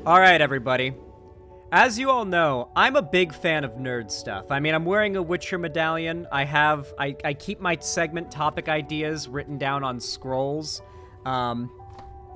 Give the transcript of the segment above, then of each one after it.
Alright, everybody. As you all know, I'm a big fan of nerd stuff. I mean, I'm wearing a Witcher medallion. I keep my segment topic ideas written down on scrolls. I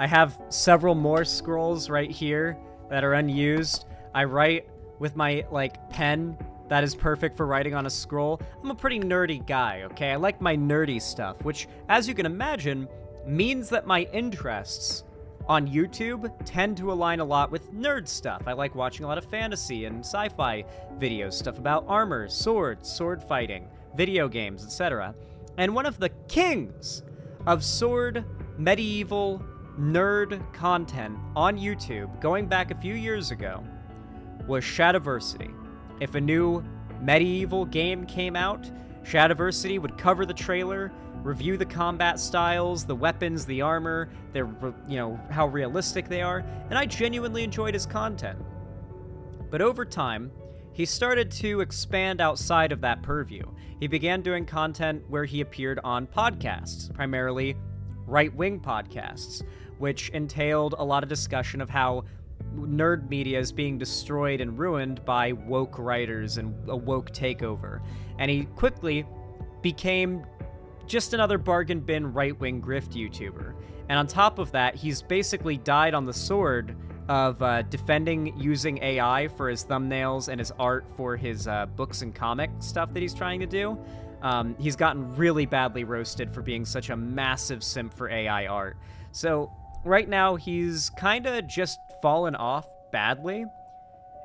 have several more scrolls right here that are unused. I write with my, pen that is perfect for writing on a scroll. I'm a pretty nerdy guy, okay? I like my nerdy stuff, which, as you can imagine, means that my interests on YouTube tend to align a lot with nerd stuff. I like watching a lot of fantasy and sci-fi videos, stuff about armor, swords, sword fighting, video games, etc. And one of the kings of sword, medieval, nerd content on YouTube, going back a few years ago, was Shadiversity. If a new medieval game came out, Shadiversity would cover the trailer, review the combat styles, the weapons, the armor, their, how realistic they are, and I genuinely enjoyed his content. But over time, he started to expand outside of that purview. He began doing content where he appeared on podcasts, primarily right-wing podcasts, which entailed a lot of discussion of how nerd media is being destroyed and ruined by woke writers and a woke takeover. And he quickly became just another bargain bin right-wing grift YouTuber. And on top of that, he's basically died on the sword of defending using AI for his thumbnails and his art for his books and comic stuff that he's trying to do. He's gotten really badly roasted for being such a massive simp for AI art. So right now, he's kind of just fallen off badly.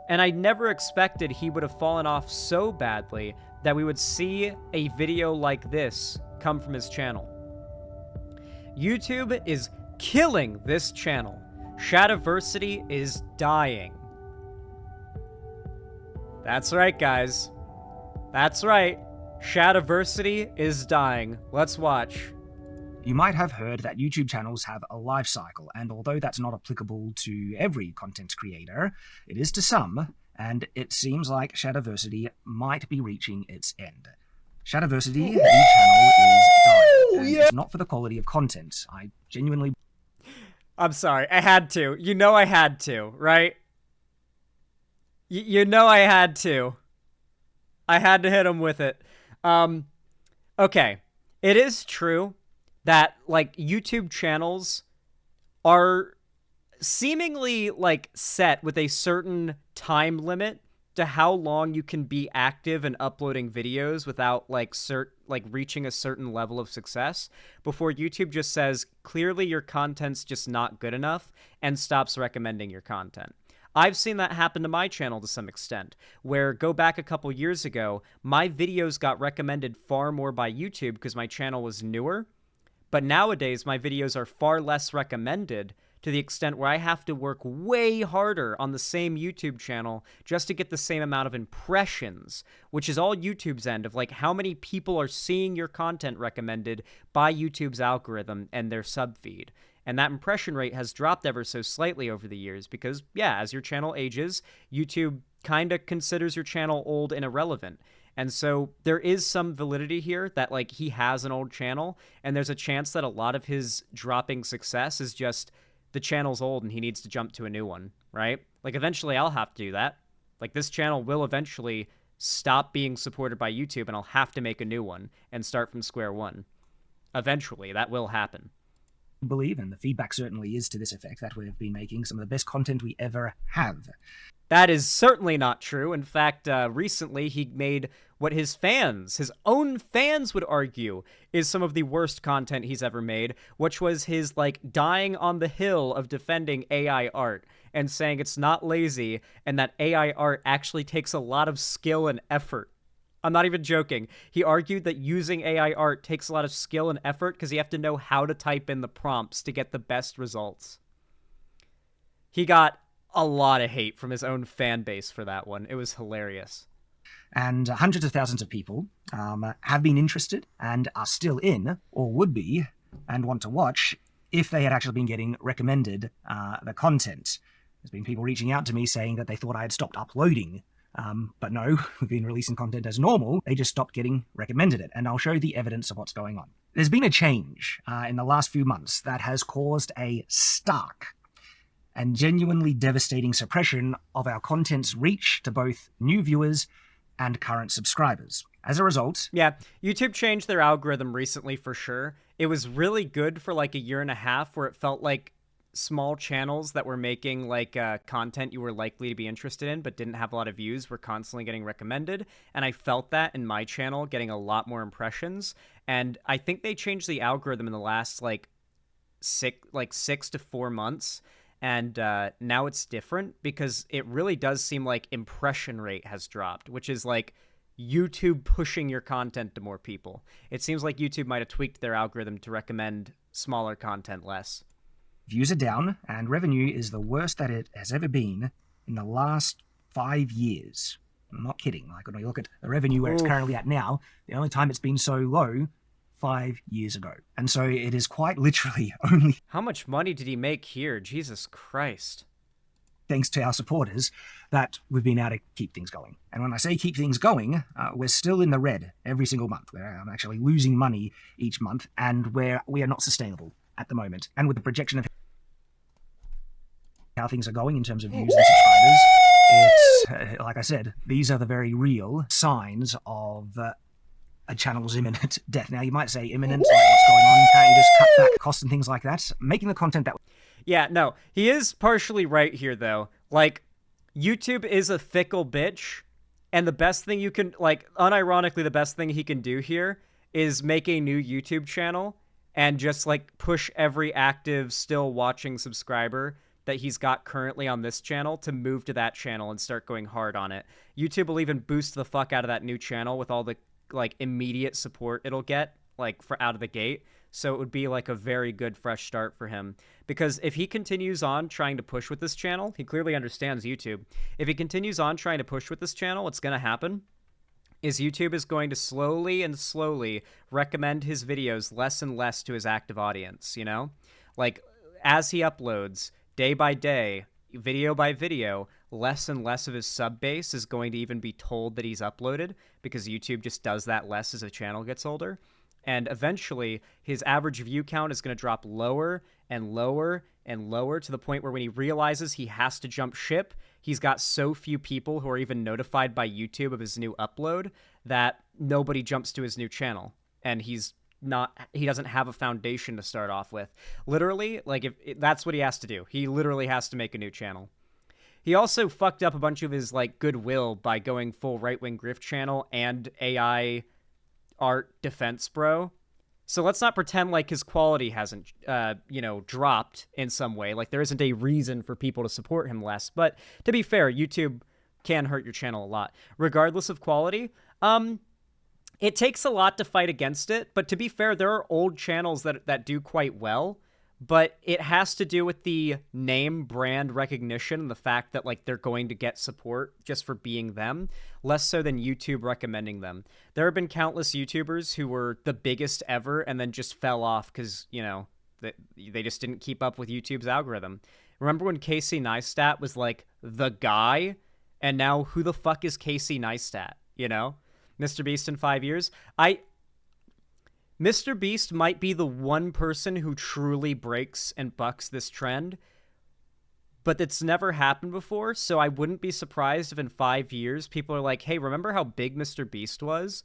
And I never expected he would have fallen off so badly that we would see a video like this come from his channel. YouTube is killing this channel. Shadiversity is dying. That's right, guys. That's right. Shadiversity is dying. Let's watch. You might have heard that YouTube channels have a life cycle, and although that's not applicable to every content creator, it is to some, and it seems like Shadiversity might be reaching its end. Shadiversity, the channel, is dying, and it's not for the quality of content. I genuinely... I'm sorry, I had to. You know I had to, right? You know I had to. I had to hit him with it. Okay. It is true that, YouTube channels are seemingly, set with a certain time limit to how long you can be active and uploading videos without, reaching a certain level of success before YouTube just says, clearly your content's just not good enough and stops recommending your content. I've seen that happen to my channel to some extent, where go back a couple years ago, my videos got recommended far more by YouTube because my channel was newer. But nowadays, my videos are far less recommended to the extent where I have to work way harder on the same YouTube channel just to get the same amount of impressions, which is all YouTube's end of, how many people are seeing your content recommended by YouTube's algorithm and their subfeed. And that impression rate has dropped ever so slightly over the years because, yeah, as your channel ages, YouTube kind of considers your channel old and irrelevant. And so there is some validity here that, he has an old channel, and there's a chance that a lot of his dropping success is just the channel's old and he needs to jump to a new one, right? Eventually I'll have to do that. This channel will eventually stop being supported by YouTube, and I'll have to make a new one and start from square one. Eventually, that will happen. Believe, and the feedback certainly is to this effect, that we've been making some of the best content we ever have. That is certainly not true. In fact, recently he made what his own fans would argue is some of the worst content he's ever made, which was his, dying on the hill of defending AI art and saying it's not lazy and that AI art actually takes a lot of skill and effort. I'm not even joking. He argued that using AI art takes a lot of skill and effort because you have to know how to type in the prompts to get the best results. He got a lot of hate from his own fan base for that one. It was hilarious. And hundreds of thousands of people have been interested and are still in, or would be, and want to watch if they had actually been getting recommended the content. There's been people reaching out to me saying that they thought I had stopped uploading. But no, we've been releasing content as normal. They just stopped getting recommended it. And I'll show the evidence of what's going on. There's been a change in the last few months that has caused a stark and genuinely devastating suppression of our content's reach to both new viewers and current subscribers. As a result... Yeah, YouTube changed their algorithm recently for sure. It was really good for like a year and a half where it felt like small channels that were making like content you were likely to be interested in but didn't have a lot of views were constantly getting recommended, and I felt that in my channel, getting a lot more impressions. And I think they changed the algorithm in the last like 6 to 4 months, and now it's different because it really does seem like impression rate has dropped, which is like YouTube pushing your content to more people. It seems like YouTube might have tweaked their algorithm to recommend smaller content less. Views are down, and revenue is the worst that it has ever been in the last 5 years. I'm not kidding. Like, when you look at the revenue where it's currently at now, the only time it's been so low, 5 years ago. And so it is quite literally only... How much money did he make here? Jesus Christ. Thanks to our supporters that we've been able to keep things going. And when I say keep things going, we're still in the red every single month. I'm actually losing money each month, and we are not sustainable at the moment. And with the projection of how things are going in terms of views and subscribers, it's, like I said, these are the very real signs of a channel's imminent death. Now, you might say imminent, like what's going on? Can't you just cut back costs and things like that? Making the content that... Yeah, no, he is partially right here, though. Like, YouTube is a fickle bitch, and the best thing you can, like, unironically, the best thing he can do here is make a new YouTube channel and just, like, push every active, still watching subscriber that he's got currently on this channel to move to that channel and start going hard on it. YouTube will even boost the fuck out of that new channel with all the, like, immediate support it'll get, like, for out of the gate. So it would be like a very good fresh start for him. Because if he continues on trying to push with this channel, he clearly understands YouTube. If he continues on trying to push with this channel, what's going to happen is YouTube is going to slowly and slowly recommend his videos less and less to his active audience, you know? Like, as he uploads, day by day, video by video, less and less of his sub base is going to even be told that he's uploaded, because YouTube just does that less as a channel gets older. And eventually, his average view count is going to drop lower and lower and lower to the point where when he realizes he has to jump ship, he's got so few people who are even notified by YouTube of his new upload that nobody jumps to his new channel. And he doesn't have a foundation to start off with. Literally, like, if that's what he has to do. He literally has to make a new channel. He also fucked up a bunch of his, like, goodwill by going full right-wing grift channel and AI art defense bro. So let's not pretend like his quality hasn't, dropped in some way. Like, there isn't a reason for people to support him less. But to be fair, YouTube can hurt your channel a lot. Regardless of quality, it takes a lot to fight against it. But to be fair, there are old channels that do quite well. But it has to do with the name brand recognition and the fact that, like, they're going to get support just for being them, less so than YouTube recommending them. There have been countless YouTubers who were the biggest ever and then just fell off because, they just didn't keep up with YouTube's algorithm. Remember when Casey Neistat was, like, the guy? And now who the fuck is Casey Neistat, Mr. Beast in 5 years? Mr. Beast might be the one person who truly breaks and bucks this trend, but it's never happened before, so I wouldn't be surprised if in 5 years people are like, hey, remember how big Mr. Beast was?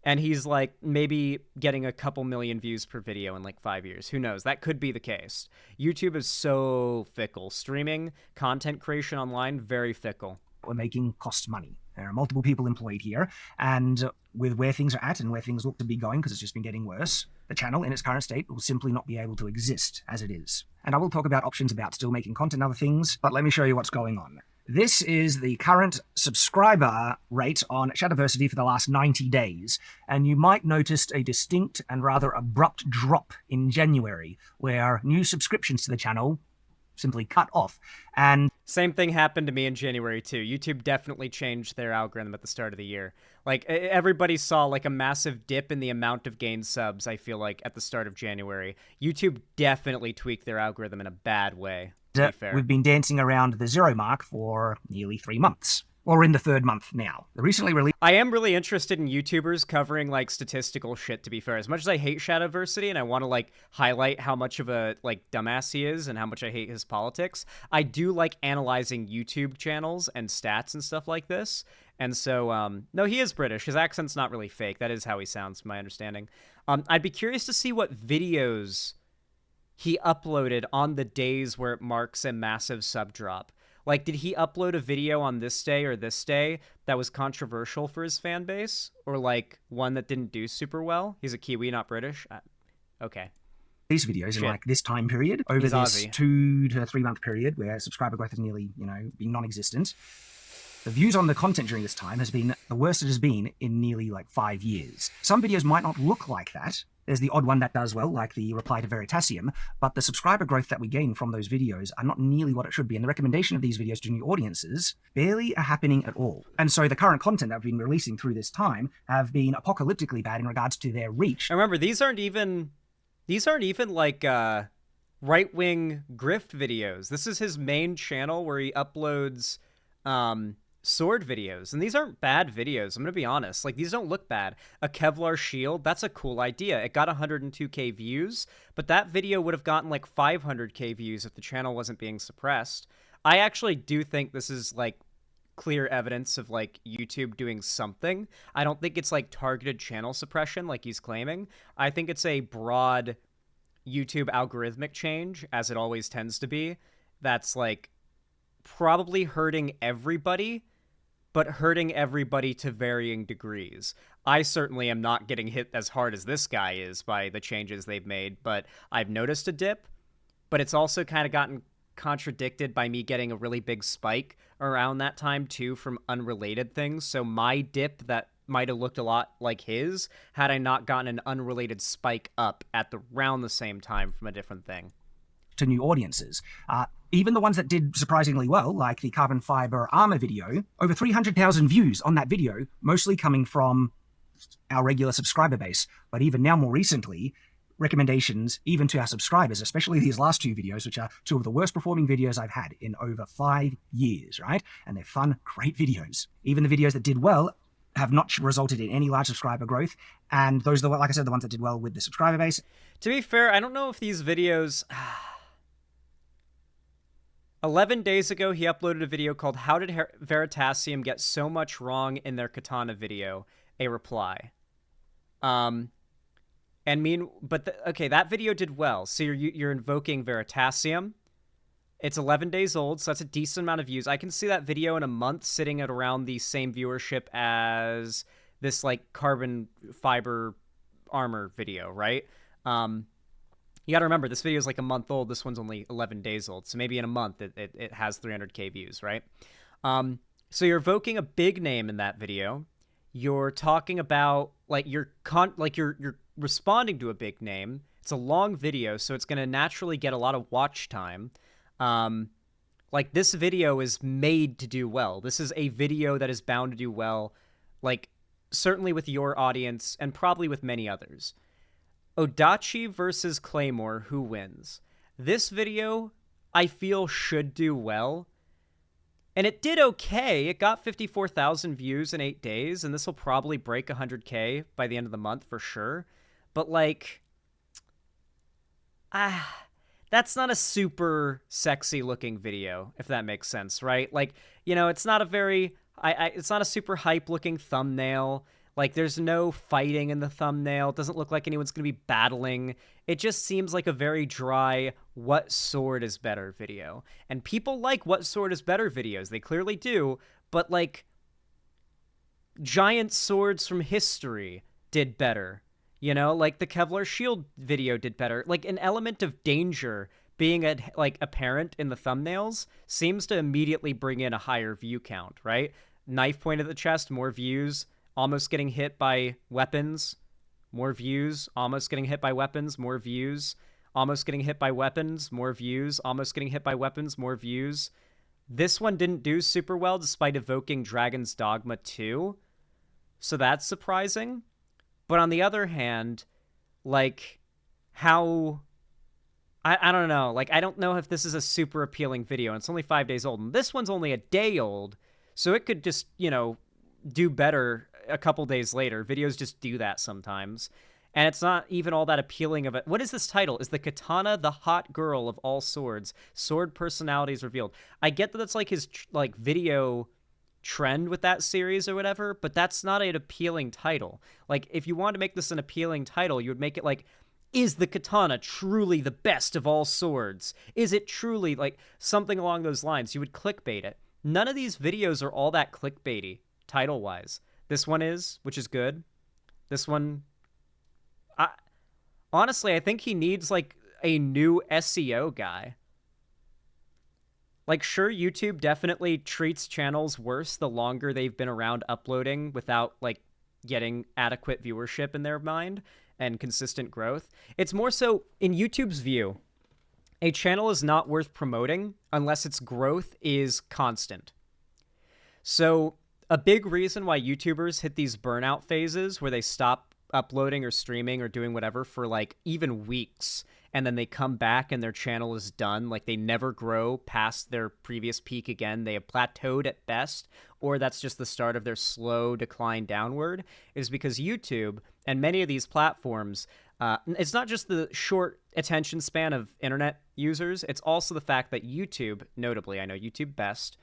And he's, like, maybe getting a couple million views per video in, like, 5 years. Who knows? That could be the case. YouTube is so fickle. Streaming, content creation online, very fickle. We're making cost money. There are multiple people employed here, and with where things are at and where things look to be going, because it's just been getting worse, the channel in its current state will simply not be able to exist as it is. And I will talk about options about still making content and other things, but let me show you what's going on. This is the current subscriber rate on Shadiversity for the last 90 days, and you might notice a distinct and rather abrupt drop in January, where new subscriptions to the channel simply cut off. And same thing happened to me in January too. YouTube definitely changed their algorithm at the start of the year. Like, everybody saw, like, a massive dip in the amount of gained subs, I feel like, at the start of January. YouTube definitely tweaked their algorithm in a bad way, to be fair. We've been dancing around the 0 mark for nearly 3 months. or in the third month now. The recently released I am really interested in YouTubers covering like statistical shit, to be fair. As much as I hate Shadiversity and I want to like highlight how much of a like dumbass he is and how much I hate his politics, I do like analyzing YouTube channels and stats and stuff like this. And so, no, he is British. His accent's not really fake. That is how he sounds, from my understanding. I'd be curious to see what videos he uploaded on the days where it marks a massive sub drop. Like, did he upload a video on this day or this day that was controversial for his fan base? Or, like, one that didn't do super well? He's a Kiwi, not British? Okay. these videos in like this time period, over He's this Aussie. 2 to 3 month period where subscriber growth has nearly, been non-existent. The views on the content during this time has been the worst it has been in nearly like 5 years. Some videos might not look like that. There's the odd one that does well, like the reply to Veritasium, but the subscriber growth that we gain from those videos are not nearly what it should be, and the recommendation of these videos to new audiences barely are happening at all. And so the current content that we've been releasing through this time have been apocalyptically bad in regards to their reach. And remember, these aren't even like right-wing grift videos. This is his main channel where he uploads sword videos, and these aren't bad videos. I'm gonna be honest, like, these don't look bad. A Kevlar shield, that's a cool idea. It got 102k views, but that video would have gotten like 500k views if the channel wasn't being suppressed. I actually do think this is like clear evidence of like YouTube doing something. I don't think it's like targeted channel suppression like he's claiming. I think it's a broad YouTube algorithmic change, as it always tends to be, that's like probably hurting everybody, but hurting everybody to varying degrees. I certainly am not getting hit as hard as this guy is by the changes they've made, but I've noticed a dip, but it's also kind of gotten contradicted by me getting a really big spike around that time too from unrelated things. So my dip that might have looked a lot like his had I not gotten an unrelated spike up at around the same time from a different thing. To new audiences. Even the ones that did surprisingly well, like the carbon fiber armor video, over 300,000 views on that video, mostly coming from our regular subscriber base. But even now, more recently, recommendations even to our subscribers, especially these last two videos, which are two of the worst performing videos I've had in over 5 years, right? And they're fun, great videos. Even the videos that did well have not resulted in any large subscriber growth. And those are, like I said, the ones that did well with the subscriber base. To be fair, I don't know if these videos... 11 days ago, he uploaded a video called How Did Veritasium Get So Much Wrong in Their Katana Video? A reply. Okay, that video did well. So you're invoking Veritasium. It's 11 days old, so that's a decent amount of views. I can see that video in a month sitting at around the same viewership as this, like, carbon fiber armor video, right? You gotta remember, this video is like a month old. This one's only 11 days old. So maybe in a month, it has 300k views, right? So you're evoking a big name in that video. You're talking about, like, you're responding to a big name. It's a long video, so it's gonna naturally get a lot of watch time. Like, this video is made to do well. This is a video that is bound to do well, like, certainly with your audience and probably with many others. Odachi versus Claymore, who wins? This video, I feel, should do well. And it did okay. It got 54,000 views in 8 days, and this will probably break 100k by the end of the month for sure. But, like, that's not a super sexy looking video, if that makes sense, right? Like, it's not a very, it's not a super hype looking thumbnail. Like, there's no fighting in the thumbnail. It doesn't look like anyone's going to be battling. It just seems like a very dry, what sword is better video. And people like what sword is better videos. They clearly do. But, like, giant swords from history did better. Like the Kevlar shield video did better. Like, an element of danger being, apparent in the thumbnails seems to immediately bring in a higher view count, right? Knife point at the chest, more views. Almost getting hit by weapons, more views. Almost getting hit by weapons, more views. Almost getting hit by weapons, more views. Almost getting hit by weapons, more views. This one didn't do super well despite evoking Dragon's Dogma 2. So that's surprising. But on the other hand, like, how... I don't know. Like, I don't know if this is a super appealing video. And it's only 5 days old. And this one's only a day old. So it could just, do better a couple days later. Videos just do that sometimes. And it's not even all that appealing of it. What is this title? Is the katana the hot girl of all swords? Sword personalities revealed. I get that that's like his video trend with that series or whatever, but that's not an appealing title. Like, if you wanted to make this an appealing title, you would make it like, is the katana truly the best of all swords? Is it truly, like, something along those lines? You would clickbait it. None of these videos are all that clickbaity, title-wise. This one is, which is good. This one, honestly, I think he needs, like, a new SEO guy. Like, sure, YouTube definitely treats channels worse the longer they've been around uploading without, like, getting adequate viewership in their mind and consistent growth. It's more so, in YouTube's view, a channel is not worth promoting unless its growth is constant. So, a big reason why YouTubers hit these burnout phases where they stop uploading or streaming or doing whatever for, like, even weeks, and then they come back and their channel is done, like they never grow past their previous peak again, they have plateaued at best, or that's just the start of their slow decline downward, is because YouTube and many of these platforms, it's not just the short attention span of internet users, it's also the fact that YouTube, notably, I know YouTube best,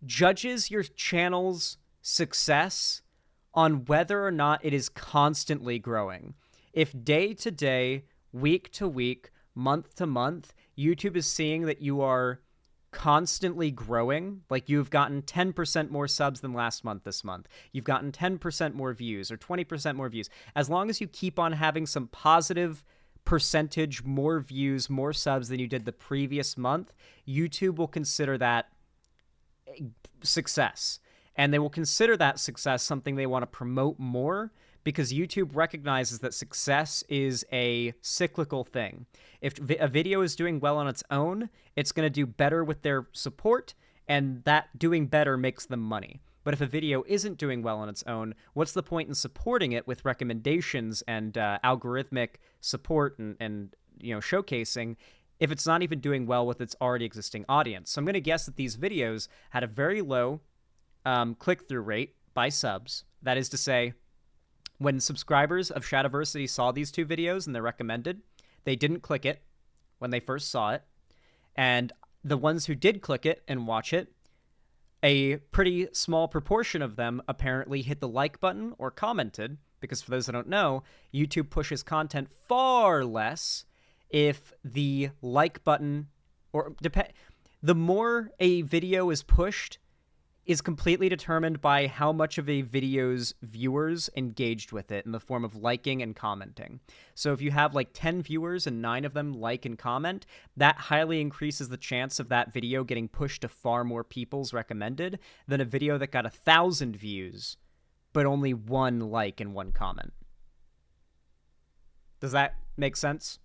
judges your channel's success on whether or not it is constantly growing. If day to day, week to week, month to month, YouTube is seeing that you are constantly growing, like you've gotten 10% more subs than last month this month, you've gotten 10% more views or 20% more views, as long as you keep on having some positive percentage more views, more subs than you did the previous month, YouTube will consider that success. And they will consider that success something they want to promote more, because YouTube recognizes that success is a cyclical thing. If a video is doing well on its own, it's going to do better with their support, and that doing better makes them money. But if a video isn't doing well on its own, what's the point in supporting it with recommendations and algorithmic support and showcasing if it's not even doing well with its already existing audience? So I'm going to guess that these videos had a very low click-through rate by subs. That is to say, when subscribers of Shadiversity saw these two videos and they're recommended, they didn't click it when they first saw it. And the ones who did click it and watch it, a pretty small proportion of them apparently hit the like button or commented, because for those that don't know, YouTube pushes content far less if the like button, or the more a video is pushed, is completely determined by how much of a video's viewers engaged with it in the form of liking and commenting. So if you have like 10 viewers and 9 of them like and comment, that highly increases the chance of that video getting pushed to far more people's recommended than a video that got 1,000 views but only 1 like and 1 comment. Does that make sense?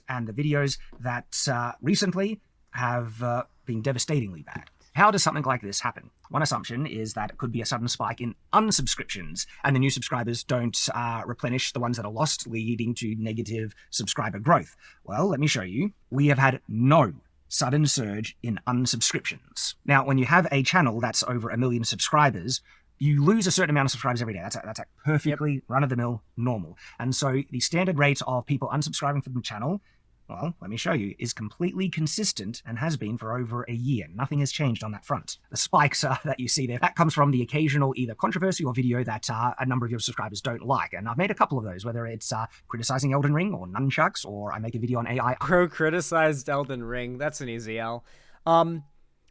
And the videos that recently have been devastatingly bad. How does something like this happen? One assumption is that it could be a sudden spike in unsubscriptions, and the new subscribers don't replenish the ones that are lost, leading to negative subscriber growth. Well, let me show you. We have had no sudden surge in unsubscriptions. Now, when you have a channel that's over 1 million subscribers, you lose a certain amount of subscribers every day. That's a perfectly run-of-the-mill normal. And so the standard rate of people unsubscribing from the channel, well, let me show you, is completely consistent and has been for over a year. Nothing has changed on that front. The spikes that you see there, that comes from the occasional either controversy or video that a number of your subscribers don't like. And I've made a couple of those, whether it's criticizing Elden Ring or nunchucks, or I make a video on AI. Pro criticized Elden Ring. That's an easy L.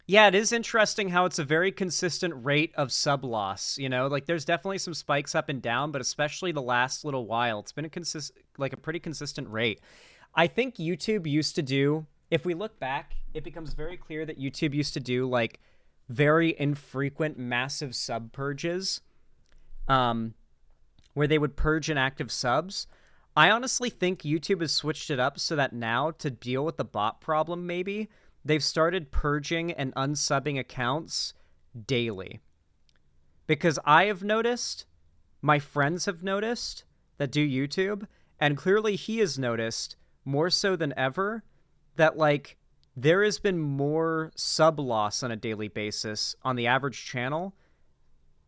Yeah, it is interesting how it's a very consistent rate of sub loss. Like there's definitely some spikes up and down, but especially the last little while, it's been a pretty consistent rate. I think YouTube used to do, if we look back, it becomes very clear that YouTube used to do like very infrequent massive sub purges, where they would purge inactive subs. I honestly think YouTube has switched it up so that now, to deal with the bot problem maybe, they've started purging and unsubbing accounts daily. Because I have noticed, my friends have noticed that do YouTube, and clearly he has noticed more so than ever that like there has been more sub loss on a daily basis on the average channel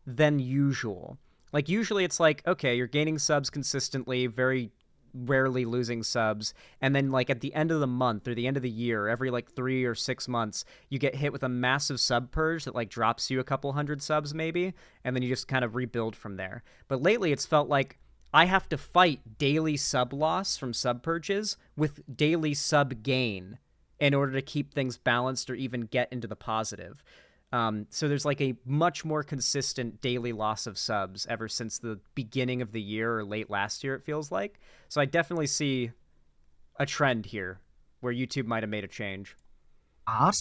than usual. Like, usually it's like, okay, you're gaining subs consistently, very rarely losing subs, and then like at the end of the month or the end of the year, every like 3 or 6 months, you get hit with a massive sub purge that like drops you a couple hundred subs maybe, and then you just kind of rebuild from there. But lately it's felt like I have to fight daily sub loss from sub purges with daily sub gain in order to keep things balanced or even get into the positive. So there's like a much more consistent daily loss of subs ever since the beginning of the year or late last year, it feels like. So I definitely see a trend here where YouTube might have made a change. Art.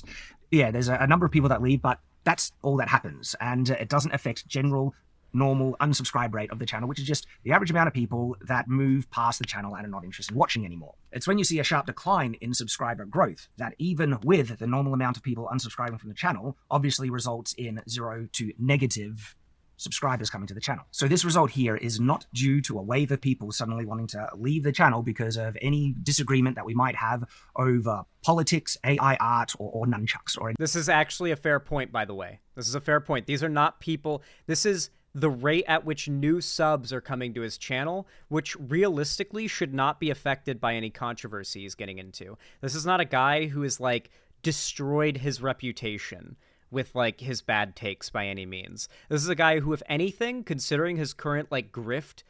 Yeah, there's a number of people that leave, but that's all that happens. And it doesn't affect general, normal unsubscribe rate of the channel, which is just the average amount of people that move past the channel and are not interested in watching anymore. It's when you see a sharp decline in subscriber growth that, even with the normal amount of people unsubscribing from the channel, obviously results in 0 to negative subscribers coming to the channel. So this result here is not due to a wave of people suddenly wanting to leave the channel because of any disagreement that we might have over politics, AI art, or nunchucks. This is actually a fair point, by the way. This is a fair point. These are not people. This is the rate at which new subs are coming to his channel, which realistically should not be affected by any controversy he's getting into. This is not a guy who has like destroyed his reputation with like his bad takes by any means. This is a guy who, if anything, considering his current like grift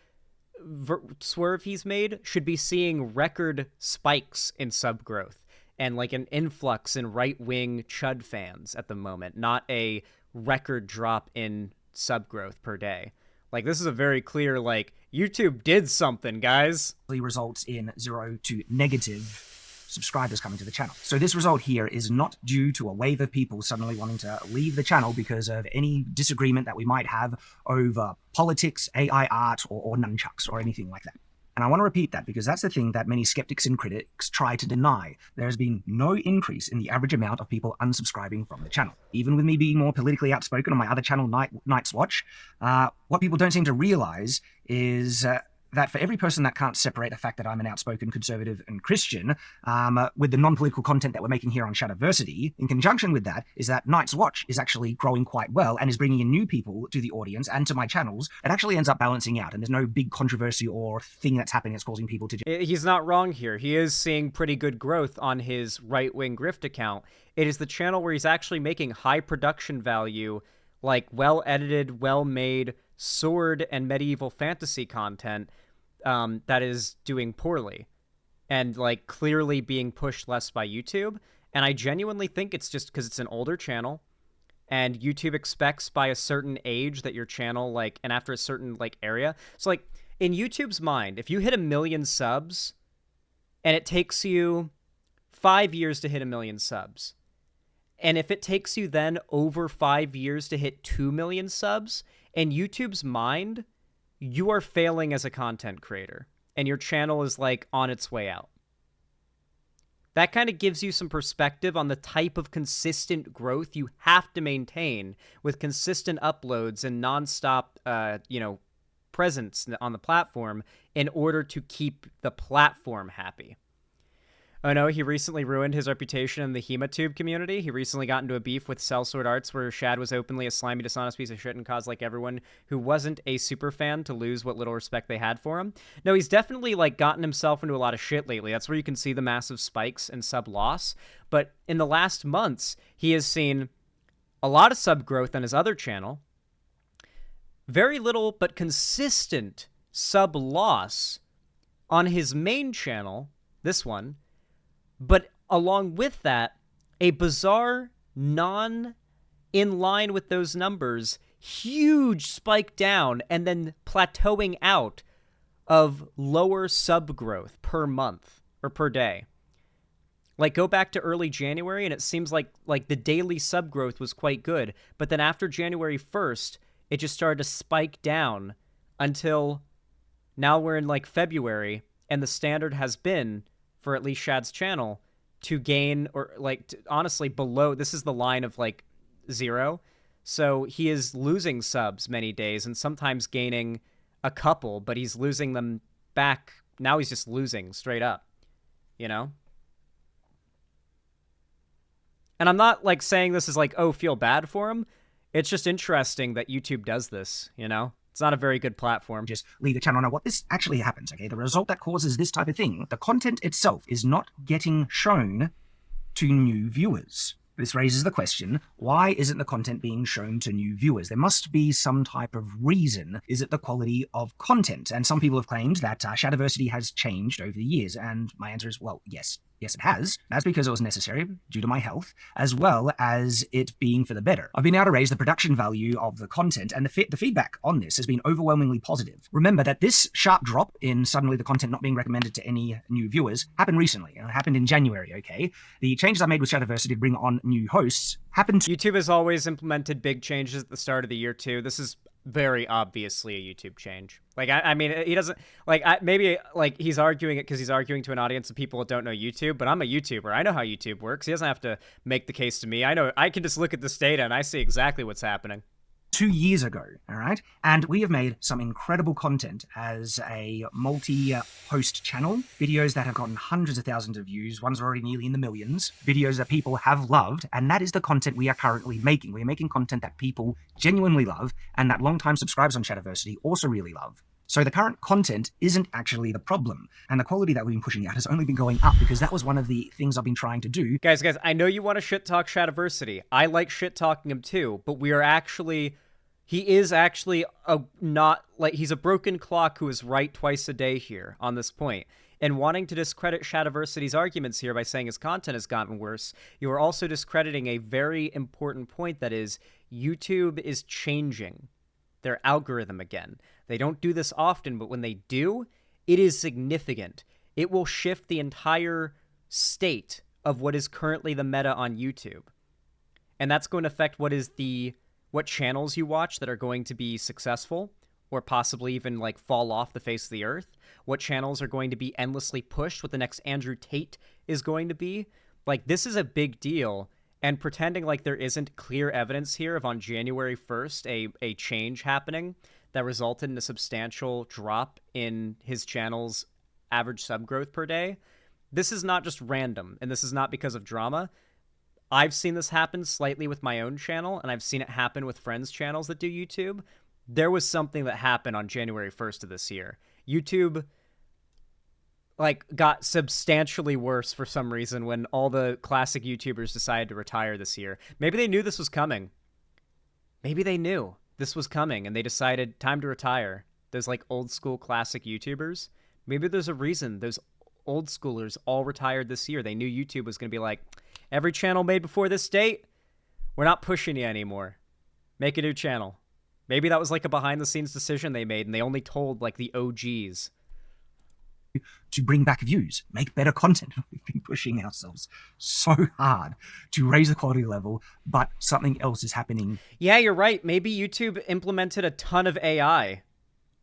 swerve he's made, should be seeing record spikes in sub growth and like an influx in right-wing chud fans at the moment, not a record drop in sub growth per day. Like, this is a very clear, like, YouTube did something, guys. Results in 0 to negative subscribers coming to the channel. So this result here is not due to a wave of people suddenly wanting to leave the channel because of any disagreement that we might have over politics, AI art, or nunchucks, or anything like that. And I want to repeat that because that's the thing that many skeptics and critics try to deny. There has been no increase in the average amount of people unsubscribing from the channel. Even with me being more politically outspoken on my other channel, Night's Watch, what people don't seem to realize is that for every person that can't separate the fact that I'm an outspoken conservative and Christian with the non-political content that we're making here on Shadiversity, in conjunction with that is that Night's Watch is actually growing quite well and is bringing in new people to the audience and to my channels. It actually ends up balancing out, and there's no big controversy or thing that's happening that's causing people to... He's not wrong here. He is seeing pretty good growth on his right-wing grift account. It is the channel where he's actually making high production value, like well-edited, well-made sword and medieval fantasy content that is doing poorly and like clearly being pushed less by YouTube. And I genuinely think it's just because it's an older channel and YouTube expects by a certain age that your channel, like, and after a certain like area. So like in YouTube's mind, if you hit 1 million subs and it takes you 5 years to hit 1 million subs, and if it takes you then over 5 years to hit 2 million subs, in YouTube's mind, you are failing as a content creator, and your channel is, like, on its way out. That kind of gives you some perspective on the type of consistent growth you have to maintain with consistent uploads and nonstop, presence on the platform in order to keep the platform happy. Oh no, he recently ruined his reputation in the HemaTube community. He recently got into a beef with Sellsword Arts where Shad was openly a slimy, dishonest piece of shit and caused like everyone who wasn't a super fan to lose what little respect they had for him. No, he's definitely like gotten himself into a lot of shit lately. That's where you can see the massive spikes in sub loss. But in the last months, he has seen a lot of sub growth on his other channel. Very little but consistent sub loss on his main channel, this one. But along with that, a bizarre, in line with those numbers, huge spike down and then plateauing out of lower sub growth per month or per day. Like, go back to early January, and it seems like the daily sub growth was quite good. But then after January 1st, it just started to spike down until now we're in, like, February, and the standard has been, for at least Shad's channel, to gain, or like honestly below, this is the line of like 0. So he is losing subs many days and sometimes gaining a couple, but he's losing them back. Now he's just losing straight up, you know? And I'm not like saying this is like, oh, feel bad for him. It's just interesting that YouTube does this, you know? It's not a very good platform. Just leave the channel know what this actually happens, okay? The result that causes this type of thing, the content itself is not getting shown to new viewers. This raises the question, why isn't the content being shown to new viewers? There must be some type of reason. Is it the quality of content? And some people have claimed that Shadiversity has changed over the years, and my answer is, well, yes. Yes, it has. That's because it was necessary due to my health, as well as it being for the better. I've been able to raise the production value of the content, and the feedback on this has been overwhelmingly positive. Remember that this sharp drop in suddenly the content not being recommended to any new viewers happened recently. It happened in January, okay? The changes I made with Shadiversity to bring on new hosts happened to... YouTube has always implemented big changes at the start of the year, too. This is very obviously a YouTube change. Like, I mean, he doesn't, like, maybe, like, he's arguing it because he's arguing to an audience of people that don't know YouTube, but I'm a YouTuber. I know how YouTube works. He doesn't have to make the case to me. I know, I can just look at this data and I see exactly what's happening. 2 years ago, all right? And we have made some incredible content as a multi-host channel, videos that have gotten hundreds of thousands of views, ones are already nearly in the millions, videos that people have loved, and that is the content we are currently making. We're making content that people genuinely love, and that long-time subscribers on Shadiversity also really love. So the current content isn't actually the problem, and the quality that we've been pushing out has only been going up because that was one of the things I've been trying to do. Guys, I know you want to shit-talk Shadiversity. I like shit-talking him too, but we are actually... He is actually he's a broken clock who is right twice a day here on this point. And wanting to discredit Shadiversity's arguments here by saying his content has gotten worse, you are also discrediting a very important point, that is, YouTube is changing their algorithm again. They don't do this often, but when they do, it is significant. It will shift the entire state of what is currently the meta on YouTube. And that's going to affect what channels you watch that are going to be successful or possibly even like fall off the face of the earth, what channels are going to be endlessly pushed, what the next Andrew Tate is going to be. Like, this is a big deal, and pretending like there isn't clear evidence here of on January 1st a change happening that resulted in a substantial drop in his channel's average sub growth per day. This is not just random, and this is not because of drama. I've seen this happen slightly with my own channel, and I've seen it happen with friends' channels that do YouTube. There was something that happened on January 1st of this year. YouTube, like, got substantially worse for some reason when all the classic YouTubers decided to retire this year. Maybe they knew this was coming. Maybe they knew this was coming, and they decided, time to retire. Those, like, old-school classic YouTubers. Maybe there's a reason those old schoolers all retired this year. They knew YouTube was going to be like, every channel made before this date, we're not pushing you anymore. Make a new channel. Maybe that was like a behind-the-scenes decision they made, and they only told, like, the OGs. To bring back views, make better content. We've been pushing ourselves so hard to raise the quality level, but something else is happening. Yeah, you're right. Maybe YouTube implemented a ton of AI.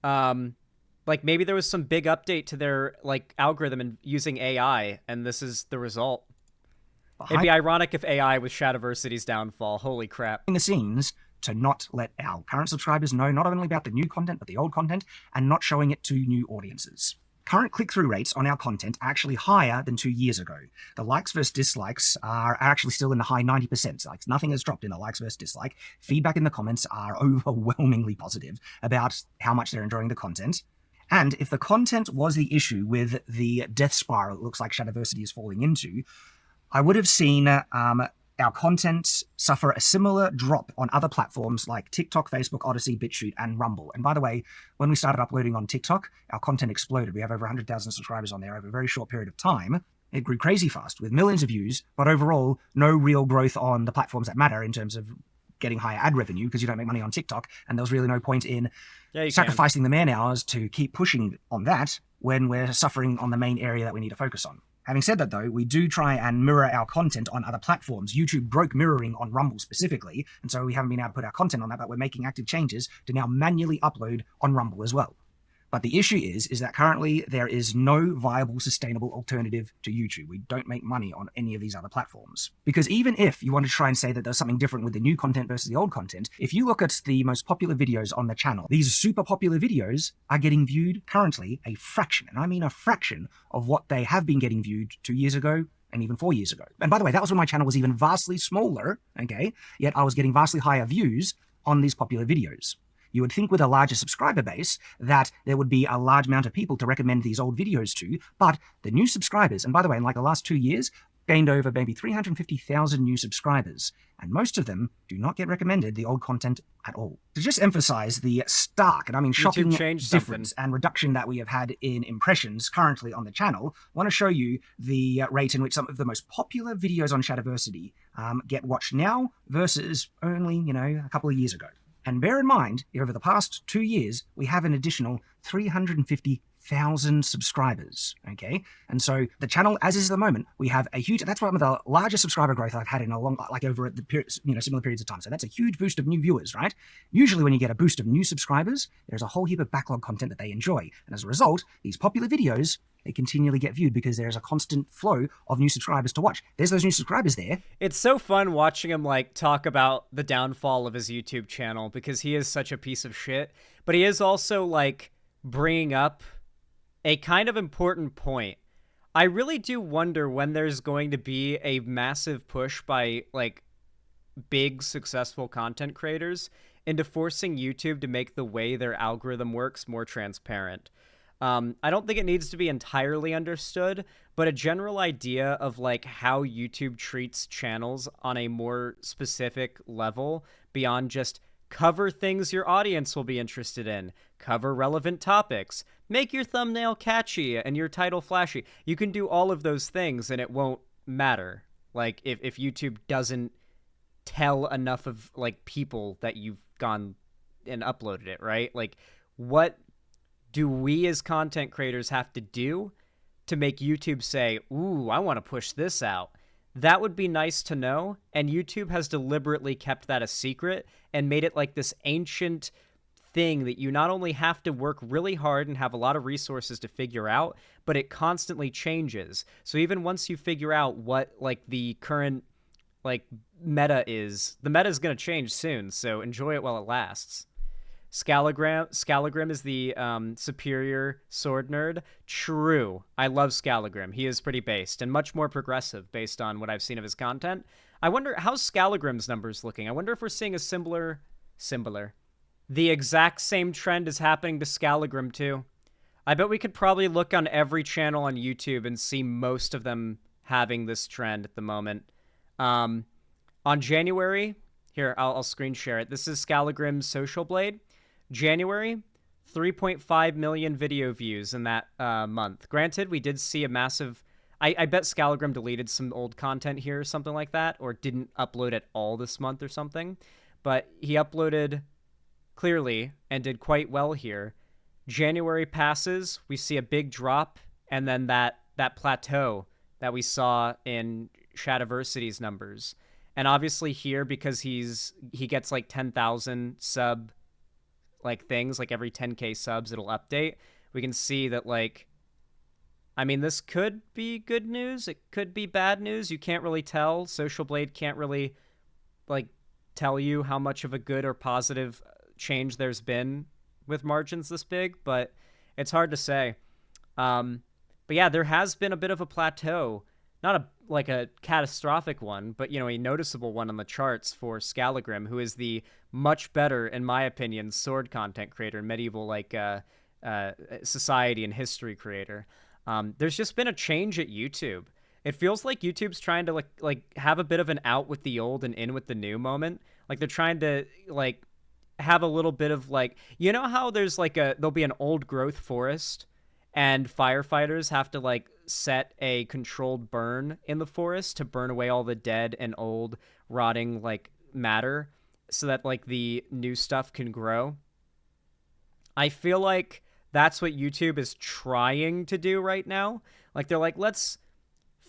Like, maybe there was some big update to their, like, algorithm and using AI, and this is the result. It'd be ironic if AI was Shadiversity's downfall. Holy crap. The scenes to not let our current subscribers know not only about the new content, but the old content, and not showing it to new audiences. Current click-through rates on our content are actually higher than 2 years ago. The likes versus dislikes are actually still in the high 90%. Like, nothing has dropped in the likes versus dislike. Feedback in the comments are overwhelmingly positive about how much they're enjoying the content. And if the content was the issue with the death spiral it looks like Shadiversity is falling into, I would have seen our content suffer a similar drop on other platforms like TikTok, Facebook, Odyssey, BitChute, and Rumble. And by the way, when we started uploading on TikTok, our content exploded. We have over 100,000 subscribers on there over a very short period of time. It grew crazy fast with millions of views, but overall, no real growth on the platforms that matter in terms of getting higher ad revenue, because you don't make money on TikTok, and there was really no point in sacrificing the man hours to keep pushing on that when we're suffering on the main area that we need to focus on. Having said that, though, we do try and mirror our content on other platforms. YouTube broke mirroring on Rumble specifically, and so we haven't been able to put our content on that, but we're making active changes to now manually upload on Rumble as well. But the issue is that currently there is no viable, sustainable alternative to YouTube. We don't make money on any of these other platforms. Because even if you want to try and say that there's something different with the new content versus the old content, if you look at the most popular videos on the channel, these super popular videos are getting viewed currently a fraction, and I mean a fraction, of what they have been getting viewed 2 years ago, and even 4 years ago. And by the way, that was when my channel was even vastly smaller, okay? Yet I was getting vastly higher views on these popular videos. You would think with a larger subscriber base that there would be a large amount of people to recommend these old videos to, but the new subscribers, and by the way, in like the last 2 years, gained over maybe 350,000 new subscribers, and most of them do not get recommended the old content at all. To just emphasize the stark, and I mean shocking difference and reduction that we have had in impressions currently on the channel, I want to show you the rate in which some of the most popular videos on Shadiversity get watched now versus only, a couple of years ago. And bear in mind, over the past 2 years, we have an additional 350,000 subscribers, okay? And so the channel, as is at the moment, we have a huge, that's one of the largest subscriber growth I've had in a long, like over the period, similar periods of time. So that's a huge boost of new viewers, right? Usually when you get a boost of new subscribers, there's a whole heap of backlog content that they enjoy. And as a result, these popular videos, they continually get viewed because there's a constant flow of new subscribers to watch. There's those new subscribers there. It's so fun watching him talk about the downfall of his YouTube channel because he is such a piece of shit, but he is also bringing up a kind of important point. I really do wonder when there's going to be a massive push by big successful content creators into forcing YouTube to make the way their algorithm works more transparent. I don't think it needs to be entirely understood, but a general idea of how YouTube treats channels on a more specific level beyond just cover things your audience will be interested in, cover relevant topics, make your thumbnail catchy and your title flashy. You can do all of those things and it won't matter. If YouTube doesn't tell enough of people that you've gone and uploaded it, right? What do we as content creators have to do to make YouTube say, ooh, I want to push this out? That would be nice to know, and YouTube has deliberately kept that a secret and made it this ancient thing that you not only have to work really hard and have a lot of resources to figure out, but it constantly changes. So even once you figure out what the current meta is, the meta is going to change soon, so enjoy it while it lasts. Scalagrim is the superior sword nerd. True. I love Scalagrim. He is pretty based and much more progressive based on what I've seen of his content. I wonder how's Scalagrim's numbers looking. I wonder if we're seeing a similar. The exact same trend is happening to Scalagrim too. I bet we could probably look on every channel on YouTube and see most of them having this trend at the moment. On January, here, I'll screen share it. This is Scalagrim's Social Blade. January, 3.5 million video views in that month. Granted, we did see a massive... I bet Scalagrim deleted some old content here or something like that, or didn't upload at all this month or something. But he uploaded clearly and did quite well here. January passes, we see a big drop, and then that plateau that we saw in Shadiversity's numbers. And obviously here, because he gets 10,000 sub things, every 10k subs it'll update, we can see that I mean, this could be good news, it could be bad news, you can't really tell. Social Blade can't really tell you how much of a good or positive change there's been with margins this big, but it's hard to say. But yeah, there has been a bit of a plateau, not a catastrophic one, but a noticeable one on the charts for Scalagrim, who is the much better, in my opinion, sword content creator, medieval society and history creator. There's just been a change at YouTube. It feels like YouTube's trying to have a bit of an out with the old and in with the new moment. They're trying to have a little bit of how there's there'll be an old growth forest and firefighters have to set a controlled burn in the forest to burn away all the dead and old rotting matter so that the new stuff can grow. I feel like that's what YouTube is trying to do right now. They're let's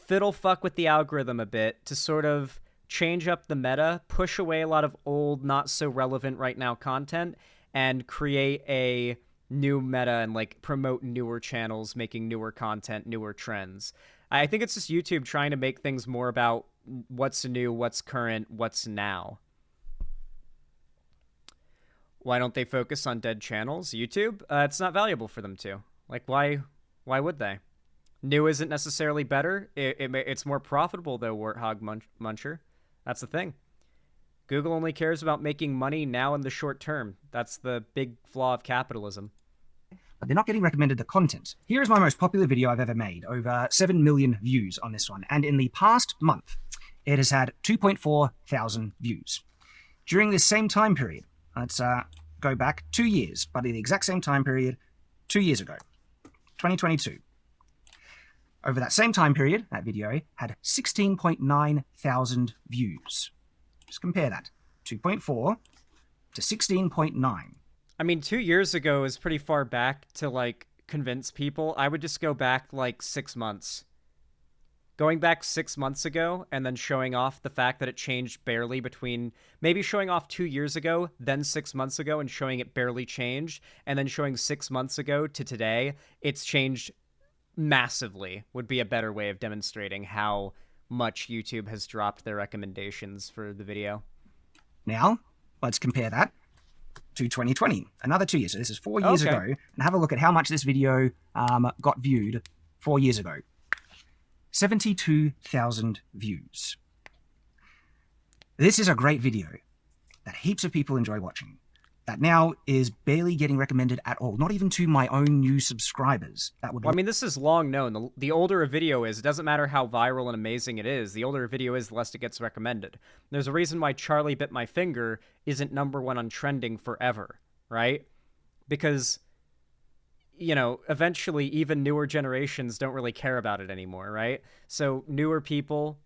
fiddle fuck with the algorithm a bit to sort of change up the meta, push away a lot of old, not so relevant right now content, and create a new meta and promote newer channels, making newer content, newer trends. I think it's just YouTube trying to make things more about what's new, what's current, what's now. Why don't they focus on dead channels? YouTube? It's not valuable for them to. Why would they? New isn't necessarily better. It's more profitable, though, Warthog Muncher. That's the thing. Google only cares about making money now in the short term. That's the big flaw of capitalism. But they're not getting recommended the content. Here is my most popular video I've ever made. Over 7 million views on this one. And in the past month, it has had 2.4 thousand views. During this same time period, let's go back 2 years, but in the exact same time period, 2 years ago, 2022. Over that same time period, that video had 16.9 thousand views. Just compare that. 2.4 to 16.9. I mean, 2 years ago is pretty far back to, like, convince people. I would just go back, like, 6 months. Going back 6 months ago and then showing off the fact that it changed barely between... Maybe showing off 2 years ago, then 6 months ago, and showing it barely changed, and then showing 6 months ago to today, it's changed massively, would be a better way of demonstrating how much YouTube has dropped their recommendations for the video. Now, let's compare that to 2020, another 2 years. So this is 4 years ago, and have a look at how much this video got viewed 4 years ago. 72,000 views. This is a great video that heaps of people enjoy watching. That now is barely getting recommended at all, not even to my own new subscribers. That would. Well, I mean, this is long known. The older a video is, it doesn't matter how viral and amazing it is. The older a video is, the less it gets recommended. There's a reason why Charlie Bit My Finger isn't #1 on trending forever, right? Because, you know, eventually even newer generations don't really care about it anymore, right? So newer people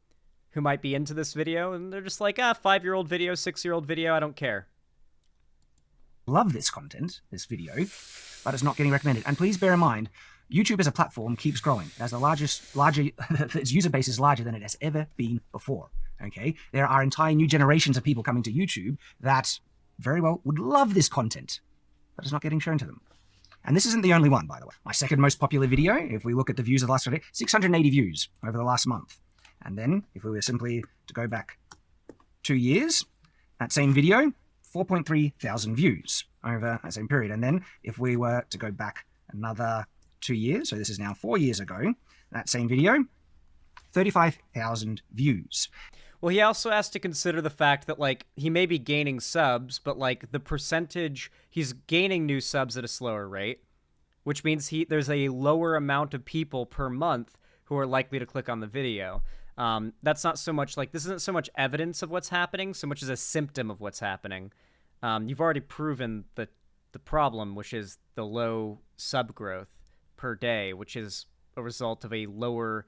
who might be into this video, and they're just like, 5-year-old video, 6-year-old video, I don't care. Love this content, this video, but it's not getting recommended. And please bear in mind, YouTube as a platform keeps growing. It has its user base is larger than it has ever been before. Okay, there are entire new generations of people coming to YouTube that very well would love this content, but it's not getting shown to them. And this isn't the only one, by the way. My second most popular video, if we look at the views of the last day, 680 views over the last month. And then, if we were simply to go back 2 years, that same video, 4.3 thousand views over that same period. And then if we were to go back another 2 years, so this is now 4 years ago, that same video, 35,000 views. Well, he also has to consider the fact that, like, he may be gaining subs, but, like, the percentage, he's gaining new subs at a slower rate, which means there's a lower amount of people per month who are likely to click on the video. That's not so much, like, this isn't so much evidence of what's happening, so much as a symptom of what's happening. You've already proven the problem, which is the low sub growth per day, which is a result of a lower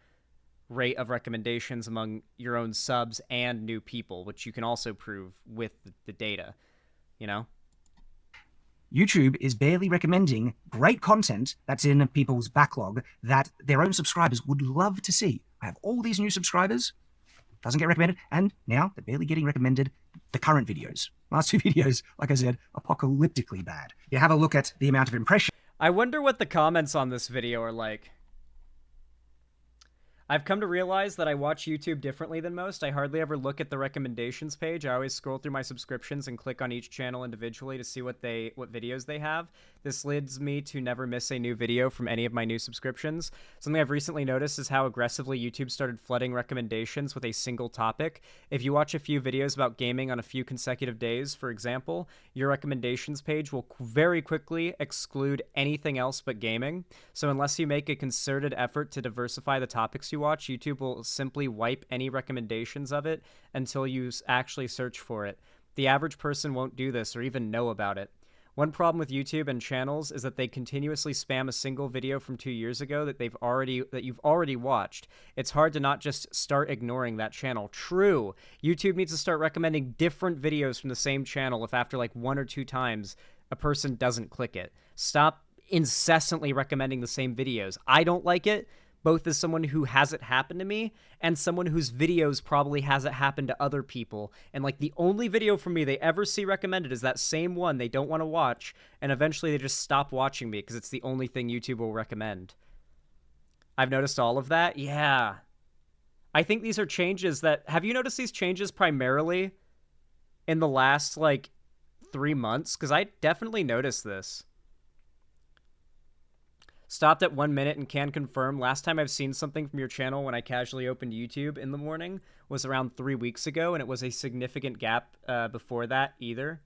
rate of recommendations among your own subs and new people, which you can also prove with the data, you know? YouTube is barely recommending great content that's in people's backlog that their own subscribers would love to see. I have all these new subscribers, doesn't get recommended, and now they're barely getting recommended the current videos. Last 2 videos, like I said, apocalyptically bad. You have a look at the amount of impressions. I wonder what the comments on this video are like. I've come to realize that I watch YouTube differently than most. I hardly ever look at the recommendations page. I always scroll through my subscriptions and click on each channel individually to see what videos they have. This leads me to never miss a new video from any of my new subscriptions. Something I've recently noticed is how aggressively YouTube started flooding recommendations with a single topic. If you watch a few videos about gaming on a few consecutive days, for example, your recommendations page will very quickly exclude anything else but gaming. So unless you make a concerted effort to diversify the topics you watch, YouTube will simply wipe any recommendations of it until you actually search for it. The average person won't do this or even know about it. One problem with YouTube and channels is that they continuously spam a single video from 2 years ago that you've already watched. It's hard to not just start ignoring that channel. True, YouTube needs to start recommending different videos from the same channel if after like 1 or 2 times a person doesn't click it. Stop incessantly recommending the same videos. I don't like it, both as someone who has it happen to me and someone whose videos probably has it happen to other people. And like the only video from me they ever see recommended is that same one they don't want to watch, and eventually they just stop watching me because it's the only thing YouTube will recommend. I've noticed all of that. Yeah. I think these are changes that... Have you noticed these changes primarily in the last, like, 3 months? Because I definitely noticed this. Stopped at 1 minute and can confirm. Last time I've seen something from your channel when I casually opened YouTube in the morning was around 3 weeks ago, and it was a significant gap before that either.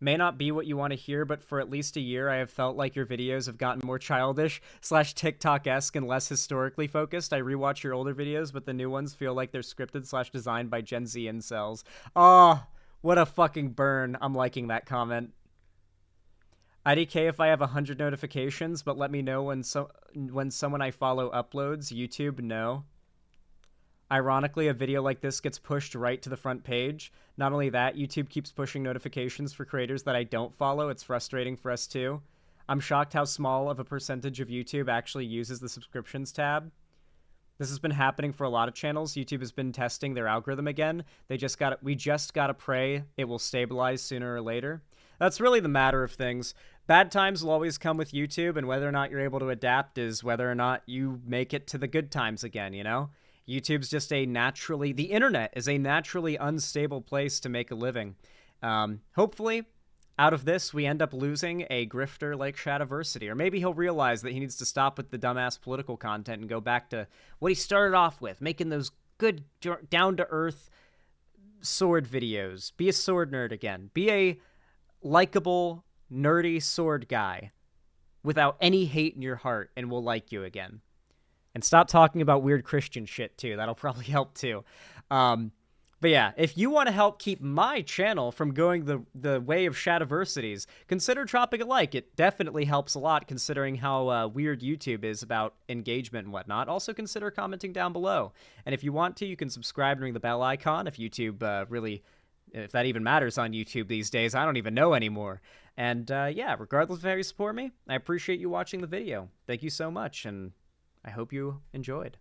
May not be what you want to hear, but for at least a year, I have felt like your videos have gotten more childish / TikTok-esque and less historically focused. I rewatch your older videos, but the new ones feel like they're scripted / designed by Gen Z incels. Oh, what a fucking burn. I'm liking that comment. IDK if I have 100 notifications, but let me know when someone I follow uploads. YouTube, no. Ironically, a video like this gets pushed right to the front page. Not only that, YouTube keeps pushing notifications for creators that I don't follow. It's frustrating for us too. I'm shocked how small of a percentage of YouTube actually uses the subscriptions tab. This has been happening for a lot of channels. YouTube has been testing their algorithm again. We just gotta pray it will stabilize sooner or later. That's really the matter of things. Bad times will always come with YouTube, and whether or not you're able to adapt is whether or not you make it to the good times again, you know? YouTube's just the internet is a naturally unstable place to make a living. Hopefully, out of this, we end up losing a grifter like Shadiversity, or maybe he'll realize that he needs to stop with the dumbass political content and go back to what he started off with, making those good, down-to-earth sword videos. Be a sword nerd again. Be a likable, nerdy sword guy without any hate in your heart, and we'll like you again. And stop talking about weird Christian shit, too. That'll probably help, too. But yeah, if you want to help keep my channel from going the way of Shadiversities, consider dropping a like. It definitely helps a lot, considering how weird YouTube is about engagement and whatnot. Also, consider commenting down below. And if you want to, you can subscribe and ring the bell icon if YouTube if that even matters on YouTube these days. I don't even know anymore. And yeah, regardless of how you support me, I appreciate you watching the video. Thank you so much, and I hope you enjoyed.